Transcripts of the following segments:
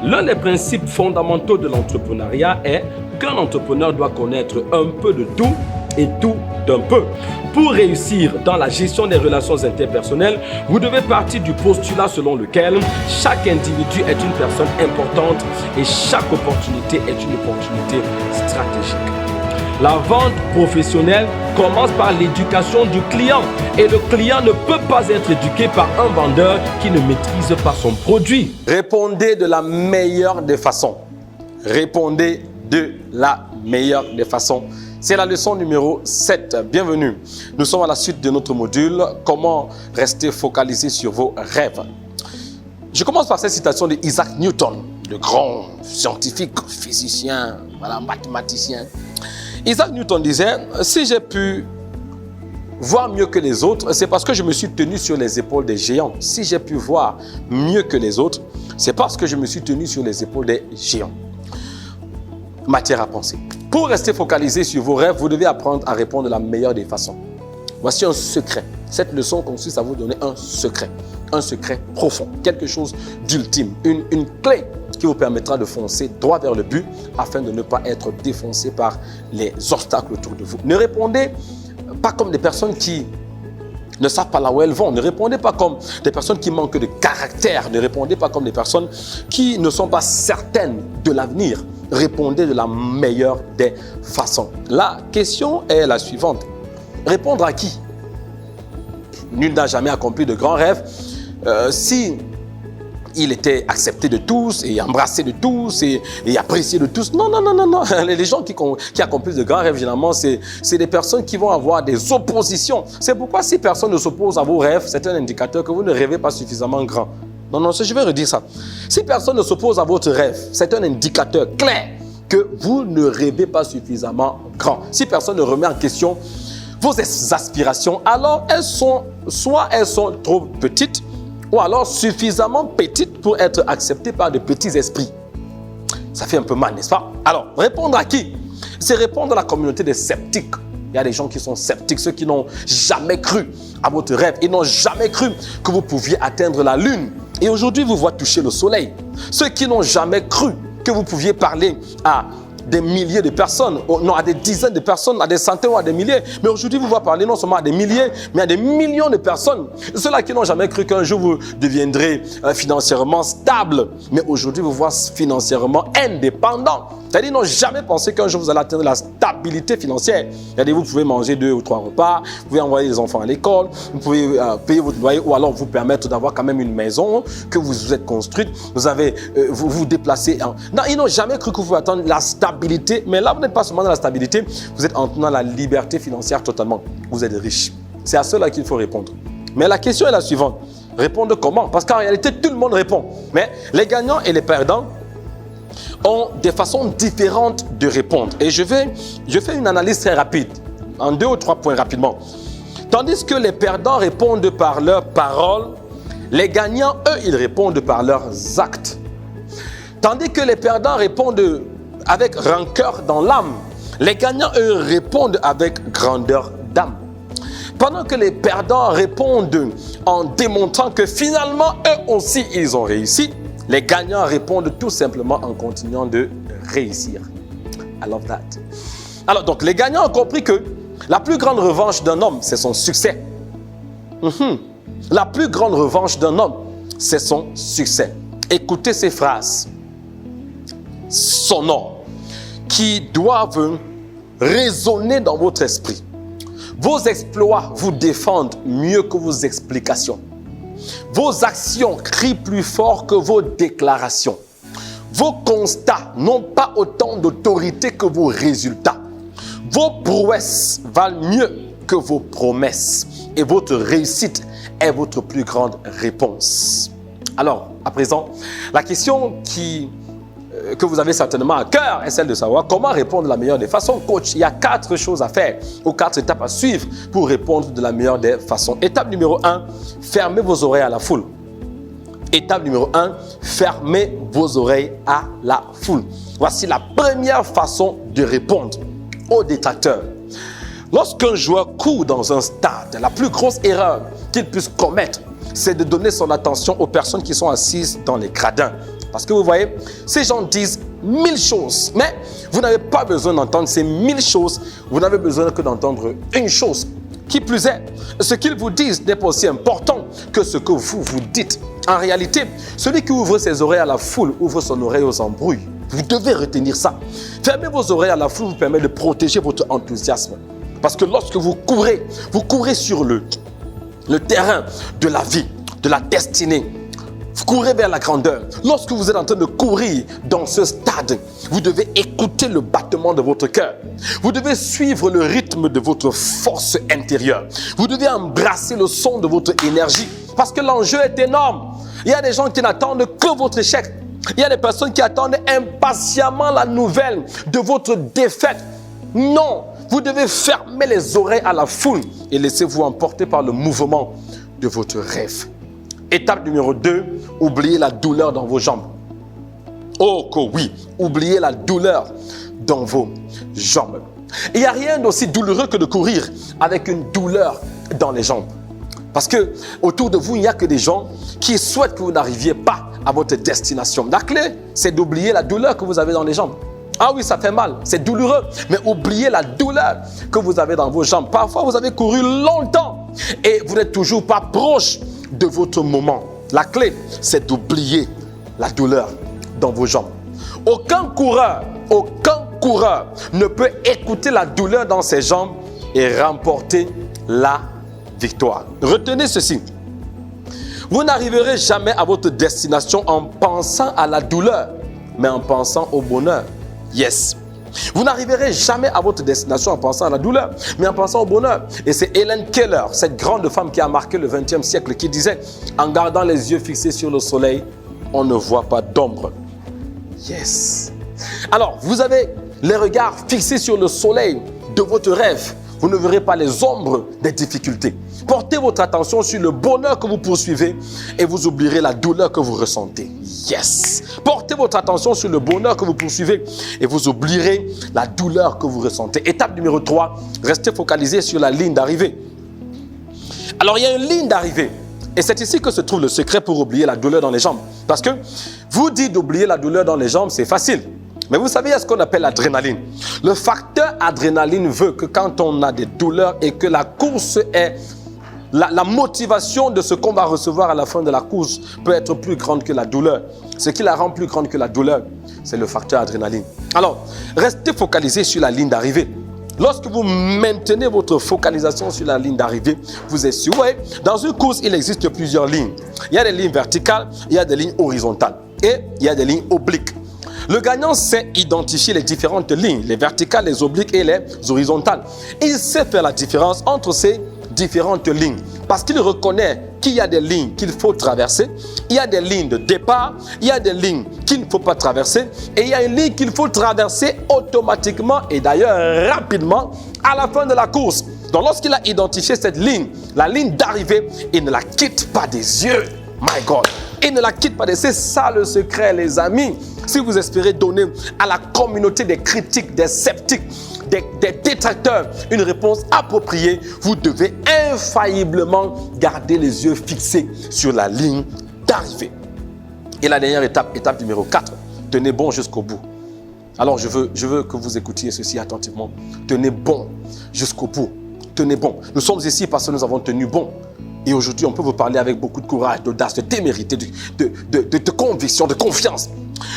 L'un des principes fondamentaux de l'entrepreneuriat est qu'un entrepreneur doit connaître un peu de tout et tout d'un peu. Pour réussir dans la gestion des relations interpersonnelles, vous devez partir du postulat selon lequel chaque individu est une personne importante et chaque opportunité est une opportunité stratégique. La vente professionnelle commence par l'éducation du client et le client ne peut pas être éduqué par un vendeur qui ne maîtrise pas son produit. Répondez de la meilleure des façons. Répondez de la meilleure des façons. C'est la leçon numéro 7. Bienvenue. Nous sommes à la suite de notre module « Comment rester focalisé sur vos rêves ». Je commence par cette citation d'Isaac Newton, le grand scientifique, physicien, mathématicien. Isaac Newton disait « Si j'ai pu voir mieux que les autres, c'est parce que je me suis tenu sur les épaules des géants. Si j'ai pu voir mieux que les autres, c'est parce que je me suis tenu sur les épaules des géants. » Matière à penser. Pour rester focalisé sur vos rêves, vous devez apprendre à répondre de la meilleure des façons. Voici un secret. Cette leçon consiste à vous donner un secret profond, quelque chose d'ultime, une clé qui vous permettra de foncer droit vers le but afin de ne pas être défoncé par les obstacles autour de vous. Ne répondez pas comme des personnes qui ne savent pas là où elles vont. Ne répondez pas comme des personnes qui manquent de caractère. Ne répondez pas comme des personnes qui ne sont pas certaines de l'avenir. Répondez de la meilleure des façons. La question est la suivante. Répondre à qui? Nul n'a jamais accompli de grands rêves. Si il était accepté de tous et embrassé de tous et apprécié de tous. Non. Les gens qui accomplissent de grands rêves, généralement, c'est des personnes qui vont avoir des oppositions. C'est pourquoi si personne ne s'oppose à vos rêves, c'est un indicateur que vous ne rêvez pas suffisamment grand. Non, je vais redire ça. Si personne ne s'oppose à votre rêve, c'est un indicateur clair que vous ne rêvez pas suffisamment grand. Si personne ne remet en question vos aspirations, alors soit elles sont trop petites, ou alors suffisamment petites pour être acceptées par de petits esprits. Ça fait un peu mal, n'est-ce pas? Alors, répondre à qui? C'est répondre à la communauté des sceptiques. Il y a des gens qui sont sceptiques, ceux qui n'ont jamais cru à votre rêve. Ils n'ont jamais cru que vous pouviez atteindre la lune. Et aujourd'hui, vous voient toucher le soleil. Ceux qui n'ont jamais cru que vous pouviez parler à des milliers de personnes, non, à des dizaines de personnes, à des centaines ou à des milliers. Mais aujourd'hui, vous voyez parler non seulement à des milliers, mais à des millions de personnes. Ceux-là qui n'ont jamais cru qu'un jour vous deviendrez financièrement stable, mais aujourd'hui, vous voyez financièrement indépendant. C'est-à-dire, ils n'ont jamais pensé qu'un jour vous allez atteindre la stabilité financière. C'est-à-dire, vous pouvez manger 2 ou 3 repas, vous pouvez envoyer les enfants à l'école, vous pouvez payer votre loyer ou alors vous permettre d'avoir quand même une maison que vous êtes construite. Vous vous déplacez. Non, ils n'ont jamais cru que vous pouvez atteindre la stabilité. Mais là, vous n'êtes pas seulement dans la stabilité, vous êtes en tenant la liberté financière totalement. Vous êtes riche. C'est à cela qu'il faut répondre. Mais la question est la suivante. Répondre comment? Parce qu'en réalité, tout le monde répond. Mais les gagnants et les perdants ont des façons différentes de répondre. Et je fais une analyse très rapide, en 2 ou 3 points rapidement. Tandis que les perdants répondent par leurs paroles, les gagnants, eux, ils répondent par leurs actes. Tandis que les perdants répondent avec rancœur dans l'âme, les gagnants, eux, répondent avec grandeur d'âme. Pendant que les perdants répondent en démontrant que finalement, eux aussi, ils ont réussi, les gagnants répondent tout simplement en continuant de réussir. I love that. Alors donc, les gagnants ont compris que la plus grande revanche d'un homme, c'est son succès. La plus grande revanche d'un homme, c'est son succès. Écoutez ces phrases sonores qui doivent résonner dans votre esprit. Vos exploits vous défendent mieux que vos explications. Vos actions crient plus fort que vos déclarations. Vos constats n'ont pas autant d'autorité que vos résultats. Vos prouesses valent mieux que vos promesses. Et votre réussite est votre plus grande réponse. Alors, à présent, la question que vous avez certainement à cœur est celle de savoir comment répondre de la meilleure des façons. Coach, il y a 4 choses à faire ou 4 étapes à suivre pour répondre de la meilleure des façons. Étape numéro 1, fermez vos oreilles à la foule. Étape numéro 1, fermez vos oreilles à la foule. Voici la première façon de répondre aux détracteurs. Lorsqu'un joueur court dans un stade, la plus grosse erreur qu'il puisse commettre, c'est de donner son attention aux personnes qui sont assises dans les gradins. Parce que vous voyez, ces gens disent 1000 choses, mais vous n'avez pas besoin d'entendre ces 1000 choses, vous n'avez besoin que d'entendre une chose. Qui plus est, ce qu'ils vous disent n'est pas aussi important que ce que vous vous dites. En réalité, celui qui ouvre ses oreilles à la foule ouvre son oreille aux embrouilles. Vous devez retenir ça. Fermer vos oreilles à la foule vous permet de protéger votre enthousiasme. Parce que lorsque vous courez sur le terrain de la vie, de la destinée. Vous courez vers la grandeur. Lorsque vous êtes en train de courir dans ce stade, vous devez écouter le battement de votre cœur. Vous devez suivre le rythme de votre force intérieure. Vous devez embrasser le son de votre énergie. Parce que l'enjeu est énorme. Il y a des gens qui n'attendent que votre échec. Il y a des personnes qui attendent impatiemment la nouvelle de votre défaite. Non, vous devez fermer les oreilles à la foule et laissez-vous emporter par le mouvement de votre rêve. Étape numéro 2, oubliez la douleur dans vos jambes. Oh que oui, oubliez la douleur dans vos jambes. Il n'y a rien d'aussi douloureux que de courir avec une douleur dans les jambes. Parce que autour de vous, il n'y a que des gens qui souhaitent que vous n'arriviez pas à votre destination. La clé, c'est d'oublier la douleur que vous avez dans les jambes. Ah oui, ça fait mal, c'est douloureux, mais oubliez la douleur que vous avez dans vos jambes. Parfois, vous avez couru longtemps et vous n'êtes toujours pas proche de votre moment. La clé, c'est d'oublier la douleur dans vos jambes. Aucun coureur ne peut écouter la douleur dans ses jambes et remporter la victoire. Retenez ceci. Vous n'arriverez jamais à votre destination en pensant à la douleur, mais en pensant au bonheur. Yes. Vous n'arriverez jamais à votre destination en pensant à la douleur, mais en pensant au bonheur. Et c'est Helen Keller, cette grande femme qui a marqué le XXe siècle, qui disait « En gardant les yeux fixés sur le soleil, on ne voit pas d'ombre. » Yes. Alors, vous avez les regards fixés sur le soleil de votre rêve. Vous ne verrez pas les ombres des difficultés. Portez votre attention sur le bonheur que vous poursuivez et vous oublierez la douleur que vous ressentez. Yes! Portez votre attention sur le bonheur que vous poursuivez et vous oublierez la douleur que vous ressentez. Étape numéro 3, restez focalisé sur la ligne d'arrivée. Alors, il y a une ligne d'arrivée et c'est ici que se trouve le secret pour oublier la douleur dans les jambes. Parce que vous dites d'oublier la douleur dans les jambes, c'est facile. Mais vous savez, il y a ce qu'on appelle l'adrénaline. Le facteur adrénaline veut que quand on a des douleurs et que la course est... La motivation de ce qu'on va recevoir à la fin de la course peut être plus grande que la douleur. Ce qui la rend plus grande que la douleur, c'est le facteur adrénaline. Alors, restez focalisé sur la ligne d'arrivée. Lorsque vous maintenez votre focalisation sur la ligne d'arrivée, vous êtes sûr. Ouais, dans une course, il existe plusieurs lignes. Il y a des lignes verticales, il y a des lignes horizontales et il y a des lignes obliques. Le gagnant sait identifier les différentes lignes, les verticales, les obliques et les horizontales. Il sait faire la différence entre ces différentes lignes parce qu'il reconnaît qu'il y a des lignes qu'il faut traverser, il y a des lignes de départ, il y a des lignes qu'il ne faut pas traverser et il y a une ligne qu'il faut traverser automatiquement et d'ailleurs rapidement à la fin de la course. Donc lorsqu'il a identifié cette ligne, la ligne d'arrivée, il ne la quitte pas des yeux. My God, il ne la quitte pas des yeux. C'est ça le secret, les amis. Si vous espérez donner à la communauté des critiques, des sceptiques, des détracteurs une réponse appropriée, vous devez infailliblement garder les yeux fixés sur la ligne d'arrivée. Et la dernière étape, étape numéro 4, tenez bon jusqu'au bout. Alors je veux que vous écoutiez ceci attentivement. Tenez bon jusqu'au bout. Tenez bon. Nous sommes ici parce que nous avons tenu bon. Et aujourd'hui, on peut vous parler avec beaucoup de courage, d'audace, de témérité, de conviction, de confiance.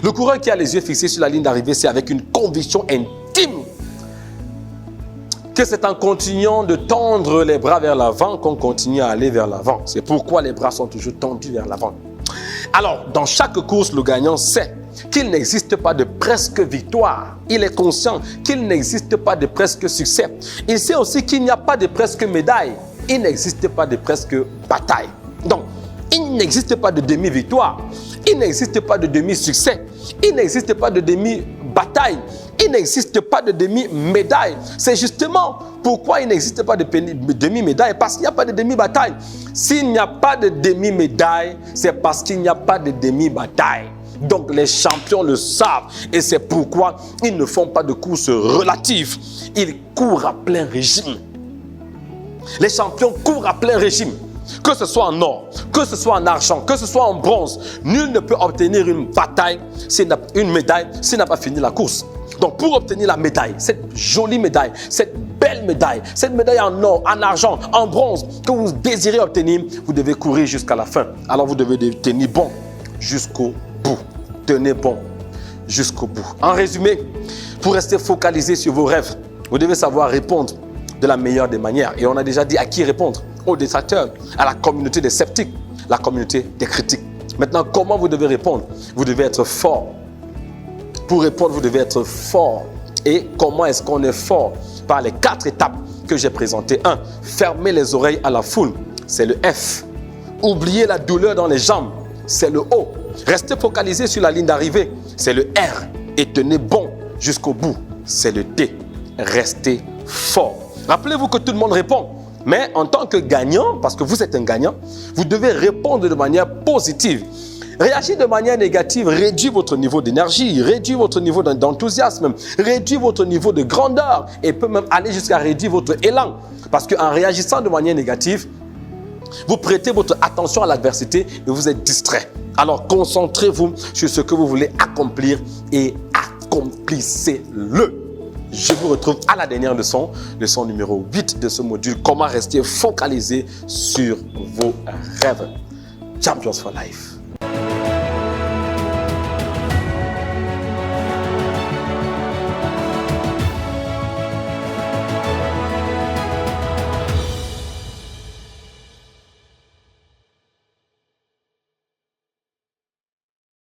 Le coureur qui a les yeux fixés sur la ligne d'arrivée, c'est avec une conviction intime que c'est en continuant de tendre les bras vers l'avant qu'on continue à aller vers l'avant. C'est pourquoi les bras sont toujours tendus vers l'avant. Alors, dans chaque course, le gagnant sait qu'il n'existe pas de presque victoire. Il est conscient qu'il n'existe pas de presque succès. Il sait aussi qu'il n'y a pas de presque médaille. Il n'existe pas de presque bataille. Donc, il n'existe pas de demi-victoire. Il n'existe pas de demi-succès. Il n'existe pas de demi-bataille. Il n'existe pas de demi-médaille. C'est justement pourquoi il n'existe pas de demi-médaille. Parce qu'il n'y a pas de demi-bataille. S'il n'y a pas de demi-médaille, c'est parce qu'il n'y a pas de demi-bataille. Donc les champions le savent. Et c'est pourquoi ils ne font pas de courses relatives. Ils courent à plein régime. Les champions courent à plein régime. que ce soit en or, que ce soit en argent, que ce soit en bronze, nul ne peut obtenir une médaille s'il n'a pas fini la course. Donc pour obtenir la médaille, cette jolie médaille, cette belle médaille, cette médaille en or, en argent, en bronze que vous désirez obtenir, vous devez courir jusqu'à la fin. Alors vous devez tenir bon jusqu'au bout. Tenez bon jusqu'au bout. En résumé, pour rester focalisé sur vos rêves, vous devez savoir répondre de la meilleure des manières. Et on a déjà dit à qui répondre? Aux détracteurs, à la communauté des sceptiques, la communauté des critiques. Maintenant, comment vous devez répondre? Vous devez être fort. Pour répondre, vous devez être fort. Et comment est-ce qu'on est fort? Par les 4 étapes que j'ai présentées. 1. Fermez les oreilles à la foule. C'est le F. Oubliez la douleur dans les jambes. C'est le O. Restez focalisé sur la ligne d'arrivée. C'est le R. Et tenez bon jusqu'au bout. C'est le T. Restez fort. Rappelez-vous que tout le monde répond. Mais en tant que gagnant, parce que vous êtes un gagnant, vous devez répondre de manière positive. Réagir de manière négative réduit votre niveau d'énergie, réduit votre niveau d'enthousiasme, réduit votre niveau de grandeur et peut même aller jusqu'à réduire votre élan. Parce qu'en réagissant de manière négative, vous prêtez votre attention à l'adversité et vous êtes distrait. Alors concentrez-vous sur ce que vous voulez accomplir et accomplissez-le. Je vous retrouve à la dernière leçon numéro 8 de ce module, comment rester focalisé sur vos rêves. Champions for Life.